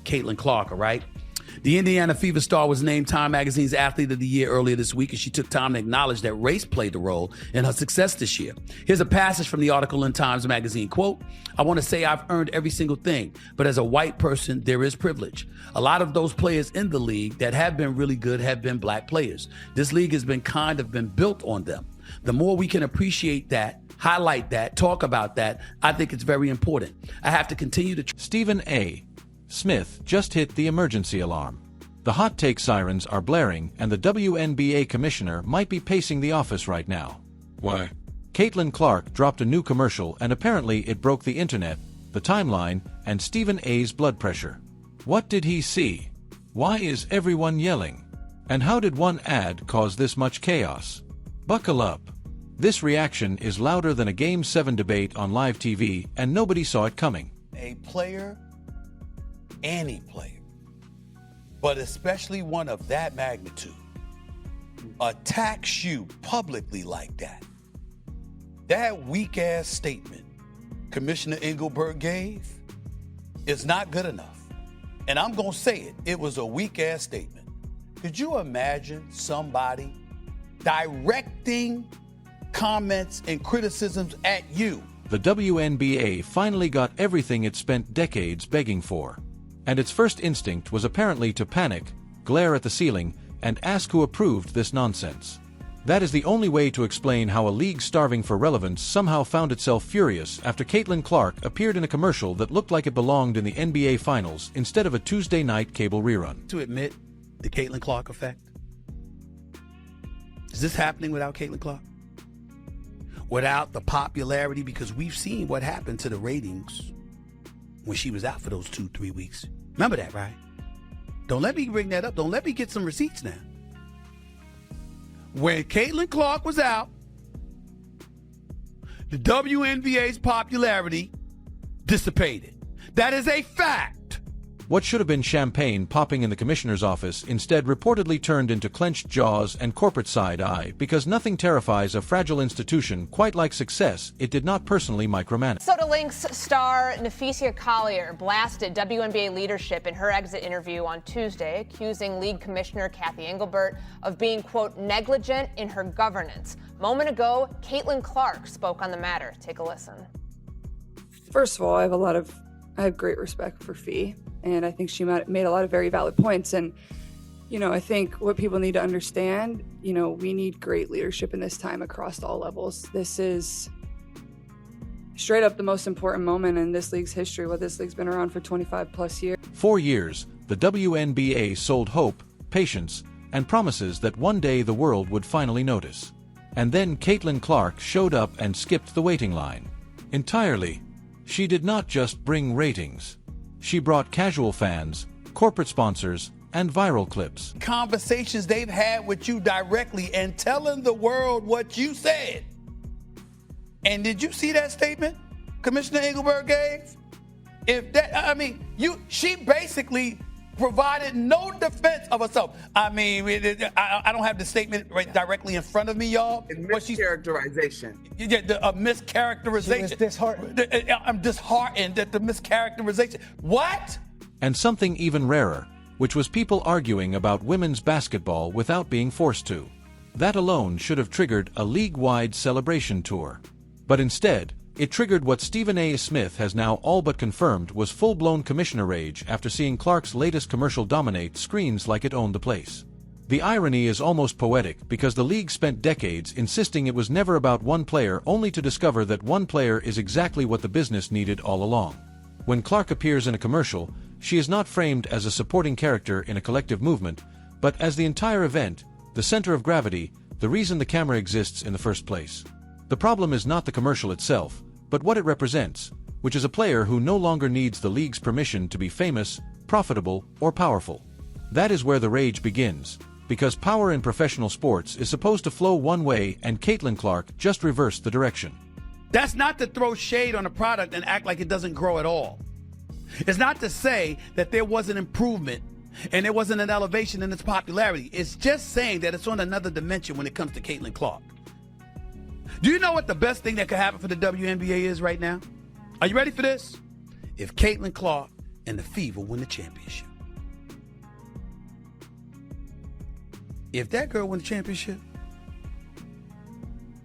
Caitlin Clark, all right? The Indiana Fever star was named Time Magazine's Athlete of the Year earlier this week, and she took time to acknowledge that race played a role in her success this year. Here's a passage from the article in Times Magazine. Quote, "I want to say I've earned every single thing, but as a white person, there is privilege. A lot of those players in the league that have been really good have been black players. This league has been built on them. The more we can appreciate that, highlight that, talk about that, I think it's very important. I have to continue to..." Stephen A. Smith just hit the emergency alarm. The hot take sirens are blaring, and the WNBA commissioner might be pacing the office right now. Why? Caitlin Clark dropped a new commercial, and apparently it broke the internet, the timeline, and Stephen A.'s blood pressure. What did he see? Why is everyone yelling? And how did one ad cause this much chaos? Buckle up. This reaction is louder than a Game 7 debate on live TV, and nobody saw it coming. A player, any player, but especially one of that magnitude, attacks you publicly like that. That weak-ass statement Commissioner Engelbert gave is not good enough. And I'm going to say it. It was a weak-ass statement. Could you imagine somebody directing comments and criticisms at you? The WNBA finally got everything it spent decades begging for. And its first instinct was apparently to panic, glare at the ceiling, and ask who approved this nonsense. That is the only way to explain how a league starving for relevance somehow found itself furious after Caitlin Clark appeared in a commercial that looked like it belonged in the NBA Finals instead of a Tuesday night cable rerun. To admit the Caitlin Clark effect? Is this happening without Caitlin Clark? Without the popularity? Because we've seen what happened to the ratings when she was out for those 2-3 weeks. Remember that, right? Don't let me bring that up. Don't let me get some receipts now. When Caitlin Clark was out, the WNBA's popularity dissipated. That is a fact. What should have been champagne popping in the commissioner's office instead reportedly turned into clenched jaws and corporate side-eye because nothing terrifies a fragile institution quite like success it did not personally micromanage. Soda Link's star Nafisia Collier blasted WNBA leadership in her exit interview on Tuesday, accusing League Commissioner Kathy Engelbert of being, quote, negligent in her governance. A moment ago, Caitlin Clark spoke on the matter. Take a listen. First of all, I have great respect for Fee, and I think she made a lot of very valid points. And, I think what people need to understand, we need great leadership in this time across all levels. This is straight up the most important moment in this league's history. This league's been around for 25 plus years. 4 years, the WNBA sold hope, patience, and promises that one day the world would finally notice. And then Caitlin Clark showed up and skipped the waiting line. Entirely. She did not just bring ratings. She brought casual fans, corporate sponsors, and viral clips. Conversations they've had with you directly and telling the world what you said. And did you see that statement Commissioner Engelbert gave? She basically provided no defense of herself. I don't have the statement right directly in front of me, y'all. Mischaracterization. A mischaracterization. She was disheartened. I'm disheartened at the mischaracterization. What? And something even rarer, which was people arguing about women's basketball without being forced to. That alone should have triggered a league-wide celebration tour. But instead, it triggered what Stephen A. Smith has now all but confirmed was full-blown commissioner rage after seeing Clark's latest commercial dominate screens like it owned the place. The irony is almost poetic because the league spent decades insisting it was never about one player only to discover that one player is exactly what the business needed all along. When Clark appears in a commercial, she is not framed as a supporting character in a collective movement, but as the entire event, the center of gravity, the reason the camera exists in the first place. The problem is not the commercial itself, but what it represents, which is a player who no longer needs the league's permission to be famous, profitable, or powerful. That is where the rage begins, because power in professional sports is supposed to flow one way and Caitlin Clark just reversed the direction. That's not to throw shade on a product and act like it doesn't grow at all. It's not to say that there wasn't improvement and there wasn't an elevation in its popularity. It's just saying that it's on another dimension when it comes to Caitlin Clark. Do you know what the best thing that could happen for the WNBA is right now? Are you ready for this? If Caitlin Clark and the Fever win the championship. If that girl win the championship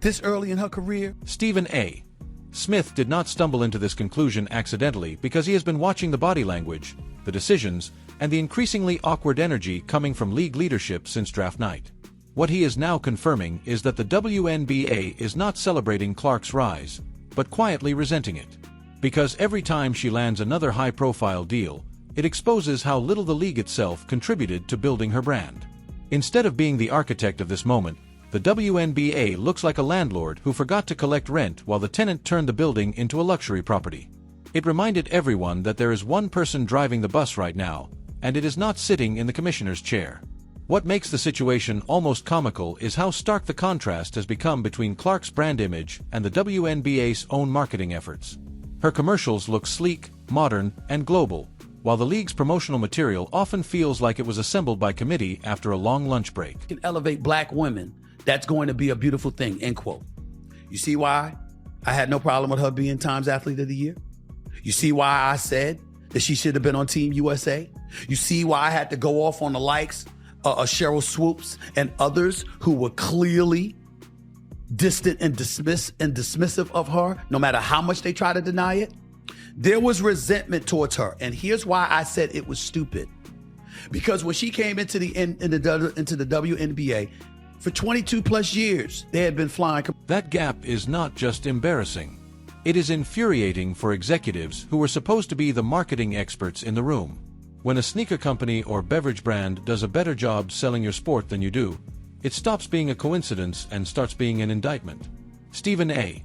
this early in her career. Stephen A. Smith did not stumble into this conclusion accidentally because he has been watching the body language, the decisions, and the increasingly awkward energy coming from league leadership since draft night. What he is now confirming is that the WNBA is not celebrating Clark's rise, but quietly resenting it. Because every time she lands another high-profile deal, it exposes how little the league itself contributed to building her brand. Instead of being the architect of this moment, the WNBA looks like a landlord who forgot to collect rent while the tenant turned the building into a luxury property. It reminded everyone that there is one person driving the bus right now, and it is not sitting in the commissioner's chair. What makes the situation almost comical is how stark the contrast has become between Clark's brand image and the WNBA's own marketing efforts. Her commercials look sleek, modern, and global, while the league's promotional material often feels like it was assembled by committee after a long lunch break. Can elevate black women, that's going to be a beautiful thing, end quote. You see why I had no problem with her being Times Athlete of the Year? You see why I said that she should have been on Team USA? You see why I had to go off on the likes of Cheryl Swoops and others who were clearly distant and dismissive of her, no matter how much they try to deny it? There was resentment towards her, and here's why I said it was stupid. Because when she came into the WNBA, for 22 plus years, they had been flying. That gap is not just embarrassing. It is infuriating for executives who were supposed to be the marketing experts in the room. When a sneaker company or beverage brand does a better job selling your sport than you do, it stops being a coincidence and starts being an indictment. Stephen A.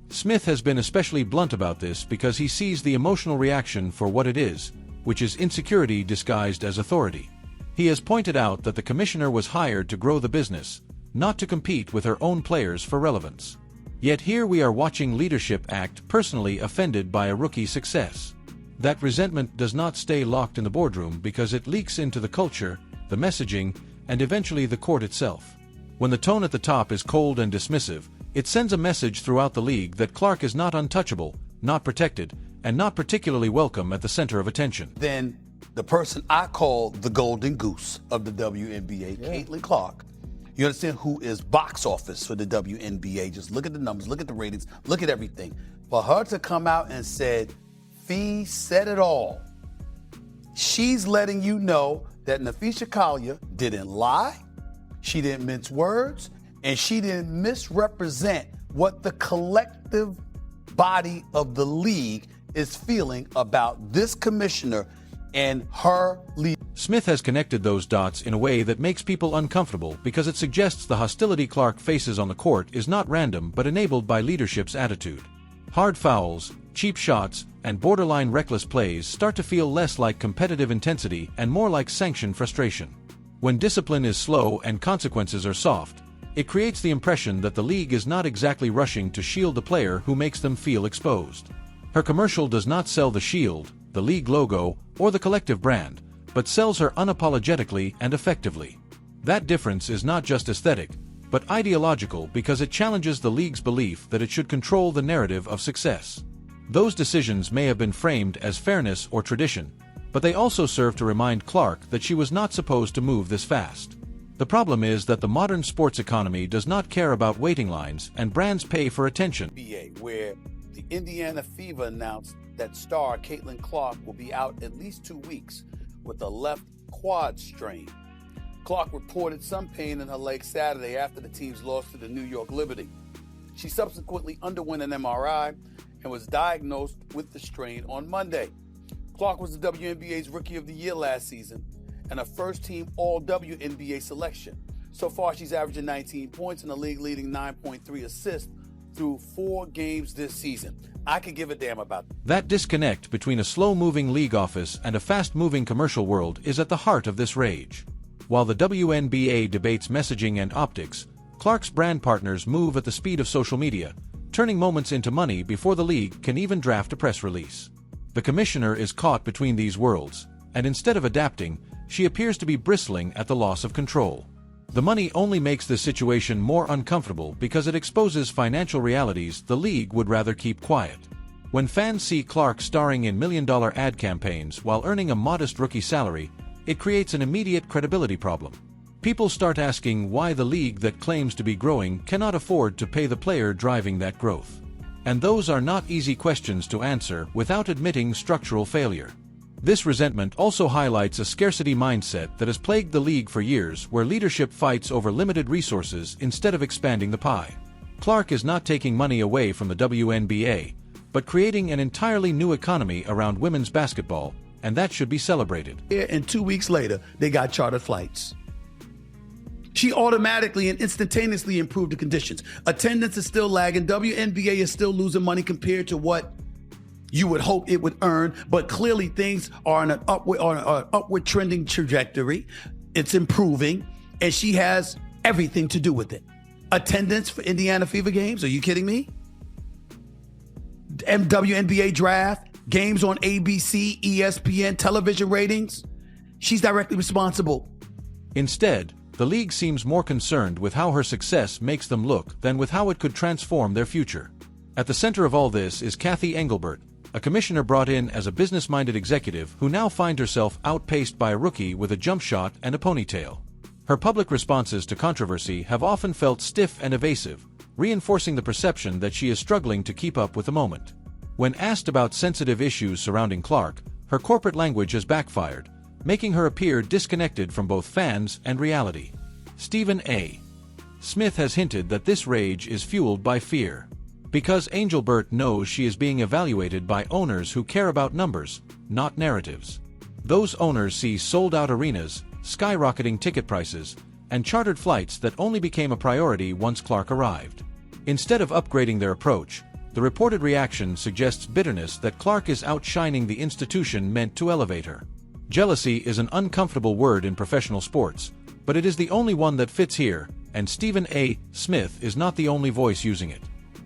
Smith has been especially blunt about this because he sees the emotional reaction for what it is, which is insecurity disguised as authority. He has pointed out that the commissioner was hired to grow the business, not to compete with her own players for relevance. Yet here we are watching leadership act personally offended by a rookie's success. That resentment does not stay locked in the boardroom because it leaks into the culture, the messaging, and eventually the court itself. When the tone at the top is cold and dismissive, it sends a message throughout the league that Clark is not untouchable, not protected, and not particularly welcome at the center of attention. Then the person I call the golden goose of the WNBA, Caitlin Clark, you understand, who is box office for the WNBA. Just look at the numbers, look at the ratings, look at everything. For her to come out and said, Fee said it all. She's letting you know that Nafisha Collier didn't lie, she didn't mince words, and she didn't misrepresent what the collective body of the league is feeling about this commissioner and her lead. Smith has connected those dots in a way that makes people uncomfortable because it suggests the hostility Clark faces on the court is not random but enabled by leadership's attitude. Hard fouls, cheap shots, and borderline reckless plays start to feel less like competitive intensity and more like sanctioned frustration. When discipline is slow and consequences are soft, it creates the impression that the league is not exactly rushing to shield the player who makes them feel exposed. Her commercial does not sell the shield, the league logo, or the collective brand, but sells her unapologetically and effectively. That difference is not just aesthetic, but ideological because it challenges the league's belief that it should control the narrative of success. Those decisions may have been framed as fairness or tradition, but they also serve to remind Clark that she was not supposed to move this fast. The problem is that the modern sports economy does not care about waiting lines, and brands pay for attention. Where the Indiana Fever announced that star Caitlin Clark will be out at least 2 weeks with a left quad strain. Clark reported some pain in her leg Saturday after the team's loss to the New York Liberty. She subsequently underwent an MRI and was diagnosed with the strain on Monday. Clark was the WNBA's Rookie of the Year last season and a first-team All-WNBA selection. So far, she's averaging 19 points and a league-leading 9.3 assists through 4 games this season. I could give a damn about that. That disconnect between a slow-moving league office and a fast-moving commercial world is at the heart of this rage. While the WNBA debates messaging and optics, Clark's brand partners move at the speed of social media, turning moments into money before the league can even draft a press release. The commissioner is caught between these worlds, and instead of adapting, she appears to be bristling at the loss of control. The money only makes this situation more uncomfortable because it exposes financial realities the league would rather keep quiet. When fans see Clark starring in million-dollar ad campaigns while earning a modest rookie salary, it creates an immediate credibility problem. People start asking why the league that claims to be growing cannot afford to pay the player driving that growth. And those are not easy questions to answer without admitting structural failure. This resentment also highlights a scarcity mindset that has plagued the league for years, where leadership fights over limited resources instead of expanding the pie. Clark is not taking money away from the WNBA, but creating an entirely new economy around women's basketball, and that should be celebrated. And 2 weeks later, they got chartered flights. She automatically and instantaneously improved the conditions. Attendance is still lagging. WNBA is still losing money compared to what you would hope it would earn, but clearly things are on an upward trending trajectory. It's improving, and she has everything to do with it. Attendance for Indiana Fever games? Are you kidding me? WNBA draft, games on ABC, ESPN, television ratings. She's directly responsible. Instead, the league seems more concerned with how her success makes them look than with how it could transform their future. At the center of all this is Cathy Engelbert, a commissioner brought in as a business-minded executive who now finds herself outpaced by a rookie with a jump shot and a ponytail. Her public responses to controversy have often felt stiff and evasive, reinforcing the perception that she is struggling to keep up with the moment. When asked about sensitive issues surrounding Clark, her corporate language has backfired, making her appear disconnected from both fans and reality. Stephen A. Smith has hinted that this rage is fueled by fear. Because Engelbert knows she is being evaluated by owners who care about numbers, not narratives. Those owners see sold-out arenas, skyrocketing ticket prices, and chartered flights that only became a priority once Clark arrived. Instead of upgrading their approach, the reported reaction suggests bitterness that Clark is outshining the institution meant to elevate her. Jealousy is an uncomfortable word in professional sports, but it is the only one that fits here, and Stephen A. Smith is not the only voice using it.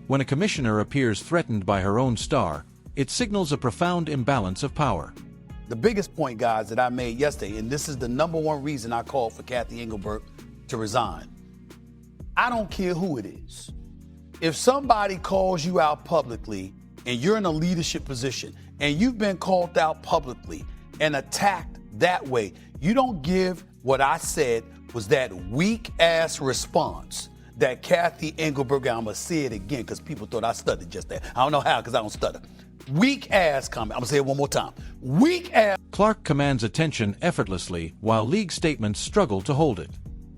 When a commissioner appears threatened by her own star, it signals a profound imbalance of power. The biggest point, guys, that I made yesterday, and this is the number one reason I called for Cathy Engelbert to resign. I don't care who it is. If somebody calls you out publicly and you're in a leadership position and you've been called out publicly and attacked that way, you don't give what I said was that weak-ass response that Cathy Engelbert got. I'm going to say it again because people thought I stuttered just there. I don't know how because I don't stutter. Weak-ass comment. I'm going to say it one more time. Weak-ass. Clark commands attention effortlessly while league statements struggle to hold it.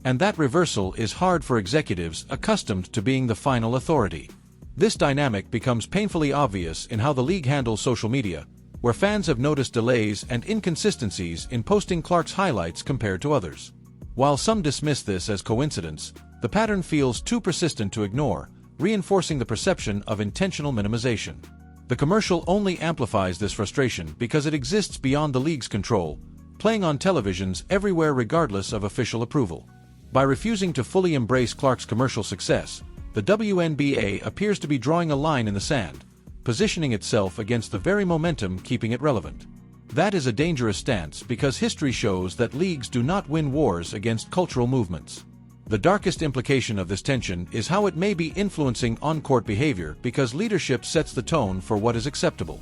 And that reversal is hard for executives accustomed to being the final authority. This dynamic becomes painfully obvious in how the league handles social media, where fans have noticed delays and inconsistencies in posting Clark's highlights compared to others. While some dismiss this as coincidence, the pattern feels too persistent to ignore, reinforcing the perception of intentional minimization. The commercial only amplifies this frustration because it exists beyond the league's control, playing on televisions everywhere regardless of official approval. By refusing to fully embrace Clark's commercial success, the WNBA appears to be drawing a line in the sand, positioning itself against the very momentum keeping it relevant. That is a dangerous stance because history shows that leagues do not win wars against cultural movements. The darkest implication of this tension is how it may be influencing on-court behavior because leadership sets the tone for what is acceptable.